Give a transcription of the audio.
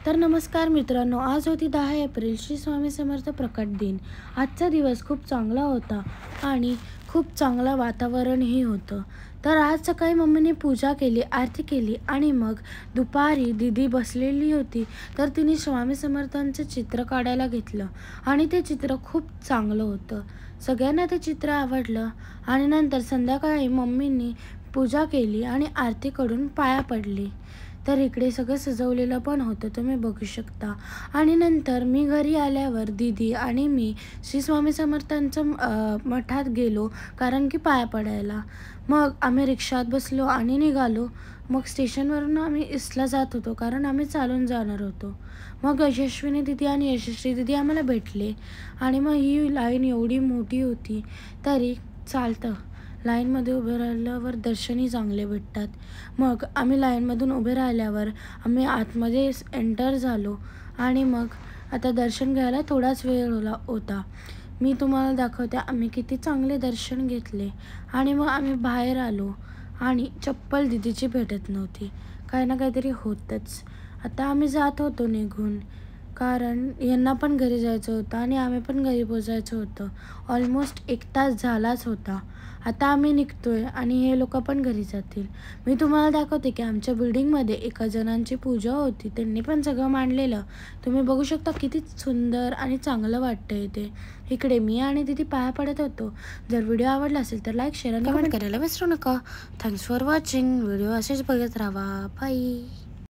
तर नमस्कार मित्रांनो, आज होती 10 एप्रिल, श्री स्वामी समर्थ प्रकट दिन। आजचा दिवस खूप चांगला होता आणि खूप चांगलं वातावरणही होतं। तर आज सकाळी मम्मीने पूजा केली, आरती केली आणि मग दुपारी दीदी बसलेली होती, तर तिने स्वामी समर्थांचं चित्र काढायला घेतलं आणि ते चित्र खूप चांगलं होतं। सगळ्यांना ते चित्र आवडलं आणि नंतर संध्याकाळी मम्मींनी पूजा केली आणि आरती करून पाया पडली। तर इकडे सगळं सजवलेलं पण होतं, तुम्ही बघू शकता। आणि नंतर मी घरी आल्यावर दीदी आणि मी श्री स्वामी समर्थांचं मठात गेलो, कारण की पाया पडायला। मग आम्ही रिक्षात बसलो आणि निघालो। मग स्टेशनवरून आम्ही ईस्टला जात होतो, कारण आम्ही चालून जाणार होतो। मग यशस्विनी दीदी आणि यशस्वी दीदी आम्हाला भेटले आणि मग ही लाईन एवढी मोठी होती, तरी चालतं लाईनमध्ये उभे राहिल्यावर दर्शनही चांगले भेटतात। मग आम्ही लाईनमधून उभे राहिल्यावर आम्ही आतमध्ये एंटर झालो आणि मग आता दर्शन घ्यायला थोडाच वेळ होता। मी तुम्हाला दाखवते आम्ही किती चांगले दर्शन घेतले। आणि मग आम्ही बाहेर आलो आणि चप्पल दीदीची भेटत नव्हती, काही ना काहीतरी होतंच। आता आम्ही जात होतो निघून, कारण यांना पण घरी जायचं होतं आणि आम्ही पण घरी पोचायचं होतं। ऑलमोस्ट 1 तास झालाच होता। आता आम्ही निघतोय आणि हे लोक पण घरी जातील। मी तुम्हाला दाखवते की आमच्या बिल्डिंगमध्ये एका जणांची पूजा होती, त्यांनी पण सगळं मांडलेलं तुम्ही बघू शकता। किती सुंदर आणि चांगलं वाटतंय ते। इकडे मी आणि दीदी पाया पडत होतो। जर व्हिडिओ आवडला असेल तर लाईक, शेअर आणि कमेंट करायला विसरू नका। Thanks for watching. व्हिडिओ असेच बघत राहा। बाय।